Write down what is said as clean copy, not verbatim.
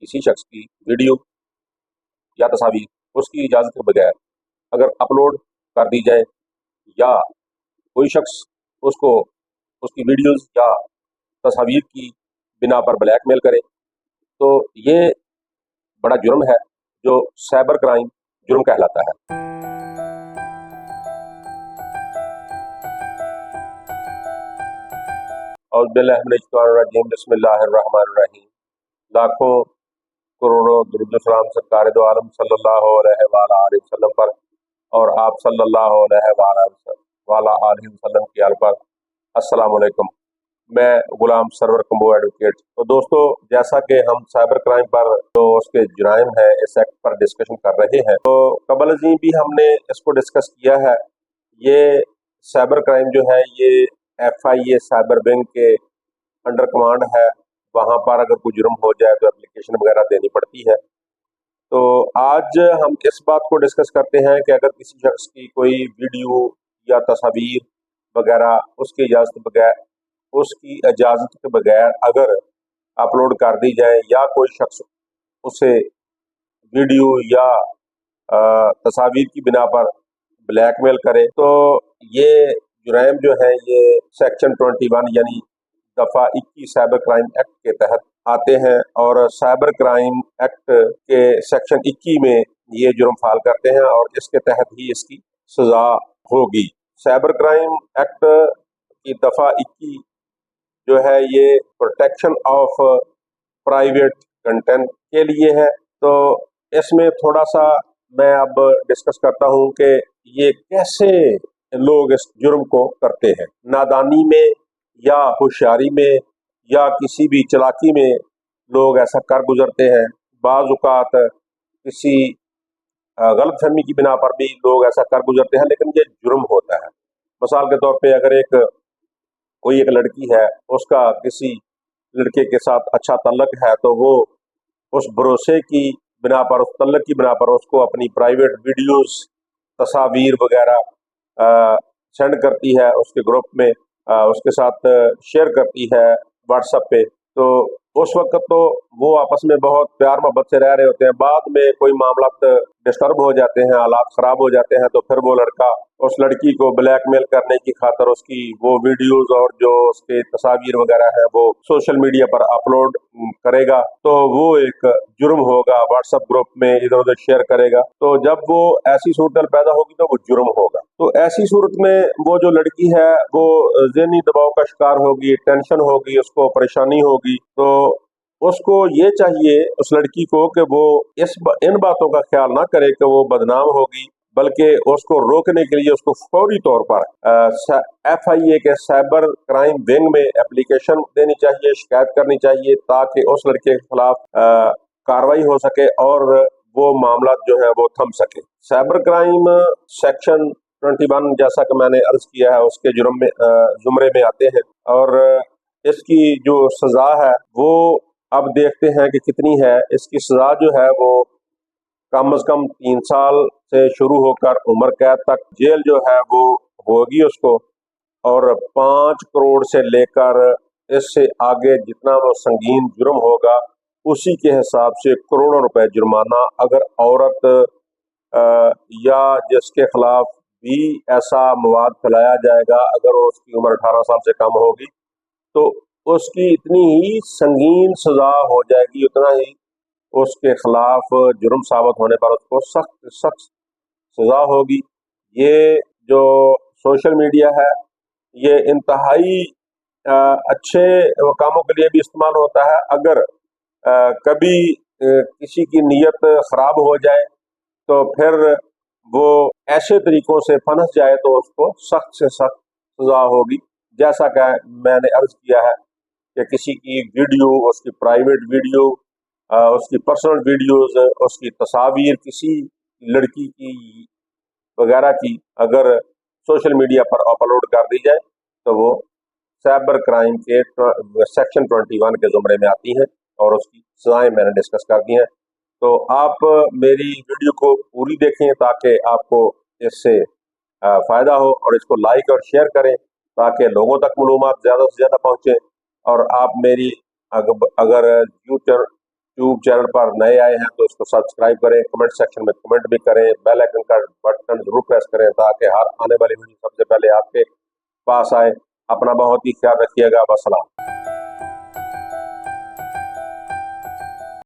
किसी शख्स की वीडियो या तस्वीर उसकी इजाज़त के बगैर अगर अपलोड कर दी जाए या कोई शख्स उसको उसकी वीडियोस या तस्वीर की बिना पर ब्लैकमेल करे तो ये बड़ा जुर्म है जो साइबर क्राइम जुर्म कहलाता है। और बिस्मिल्लाहिर्रहमानिर्रहीम। लाखों करोड़ों दुरूद सलाम सरकार दो आलम सल्लल्लाहु अलैहि वसल्लम पर और आप सल्लल्लाहु अलैहि वसल्लम की आल पर। अस्सलाम वालेकुम। मैं गुलाम सरवर कम्बो एडवोकेट। तो दोस्तों, जैसा कि हम साइबर क्राइम पर जो उसके जुराइम है इस एक्ट पर डिस्कशन कर रहे हैं, तो कबल अज़ीं भी हमने इसको डिस्कस किया है। ये साइबर क्राइम जो है ये FIA साइबर विंग के अंडर कमांड है। वहाँ पर अगर कोई जुर्म हो जाए तो एप्लीकेशन वगैरह देनी पड़ती है। तो आज हम इस बात को डिस्कस करते हैं कि अगर किसी शख्स की कोई वीडियो या तस्वीर वगैरह उसकी इजाज़त के बगैर अगर अपलोड कर दी जाए या कोई शख्स उसे वीडियो या तस्वीर की बिना पर ब्लैकमेल करे, तो ये जुराइम जो है ये सेक्शन 21 यानी दफ़ा 21 साइबर क्राइम एक्ट के तहत आते हैं और साइबर क्राइम एक्ट के सेक्शन 21 में ये जुर्म फाल करते हैं और इसके तहत ही इसकी सजा होगी। साइबर क्राइम एक्ट की दफ़ा 21 जो है ये प्रोटेक्शन ऑफ प्राइवेट कंटेंट के लिए है। तो इसमें थोड़ा सा मैं अब डिस्कस करता हूँ कि ये कैसे लोग इस जुर्म को करते हैं। नादानी में या होशियारी में या किसी भी चालाकी में लोग ऐसा कर गुजरते हैं। बाज़ औक़ात किसी गलत फहमी की बिना पर भी लोग ऐसा कर गुजरते हैं, लेकिन ये जुर्म होता है। मिसाल के तौर पे अगर कोई एक लड़की है, उसका किसी लड़के के साथ अच्छा ताल्लुक है, तो वो उस भरोसे की बिना पर, उस ताल्लुक की बिना पर उसको अपनी प्राइवेट वीडियोस, तस्वीर वगैरह सेंड करती है उसके ग्रुप में, उसके साथ शेयर करती है व्हाट्सएप पे। तो उस वक्त तो वो आपस में बहुत प्यार मोहब्बत से रह रहे होते हैं। बाद में कोई मामला डिस्टर्ब हो जाते हैं, हालात खराब हो जाते हैं, तो फिर वो लड़का उस लड़की को ब्लैकमेल करने की खातिर उसकी वो वीडियोस और जो उसके तस्वीर वगैरह है वो सोशल मीडिया पर अपलोड करेगा। तो वो एक जुर्म होगा, व्हाट्सएप ग्रुप में इधर उधर शेयर करेगा। तो जब वो ऐसी सूरत पैदा होगी तो वो जुर्म होगा। तो ऐसी सूरत में वो जो लड़की है वो ज़हनी दबाव का शिकार होगी, टेंशन होगी, उसको परेशानी होगी। तो उसको ये चाहिए उस लड़की को कि वो इन बातों का ख्याल ना करे कि वो बदनाम होगी, बल्कि उसको रोकने के लिए उसको फौरी तौर पर FIA के साइबर क्राइम विंग में एप्लीकेशन देनी चाहिए, शिकायत करनी चाहिए, ताकि उस लड़के के खिलाफ कार्रवाई हो सके और वो मामला जो है वो थम सके। साइबर क्राइम सेक्शन 21 जैसा कि मैंने अर्ज किया है उसके जुमरे में आते हैं और इसकी जो सजा है वो अब देखते हैं कि कितनी है। इसकी सजा जो है वो कम से कम 3 साल से शुरू होकर उम्र कैद तक जेल जो है वो होगी उसको, और 5 करोड़ से लेकर इससे आगे जितना वो संगीन जुर्म होगा उसी के हिसाब से करोड़ों रुपए जुर्माना। अगर औरत या जिसके खिलाफ भी ऐसा मवाद फैलाया जाएगा, अगर उसकी उम्र 18 साल से कम होगी तो उसकी इतनी ही संगीन सजा हो जाएगी, उतना ही उसके खिलाफ जुर्म साबित होने पर उसको सख्त सख्त सजा होगी। ये जो सोशल मीडिया है ये इंतहाई अच्छे कामों के लिए भी इस्तेमाल होता है। अगर कभी किसी की नीयत खराब हो जाए तो फिर वो ऐसे तरीकों से फंस जाए तो उसको सख्त से सख्त सजा होगी। जैसा कि मैंने अर्ज किया है कि किसी की वीडियो, उसकी प्राइवेट वीडियो, उसकी पर्सनल वीडियोस, उसकी तस्वीर किसी लड़की की वगैरह की अगर सोशल मीडिया पर अपलोड कर दी जाए तो वो साइबर क्राइम के सेक्शन 21 के जुमरे में आती हैं और उसकी सजाएं मैंने डिस्कस कर दी हैं। तो आप मेरी वीडियो को पूरी देखें ताकि आपको इससे फ़ायदा हो, और इसको लाइक और शेयर करें ताकि लोगों तक मालूमात ज़्यादा से ज़्यादा पहुँचे। और आप मेरी अगर यूट्यूब चैनल पर नए आए हैं तो इसको सब्सक्राइब करें, कमेंट सेक्शन में कमेंट भी करें, बेल आइकन का बटन जरूर प्रेस करें ताकि हर आने वाली वीडियो सबसे पहले आपके पास आए। अपना बहुत ही ख्याल रखिएगा। वसलाम।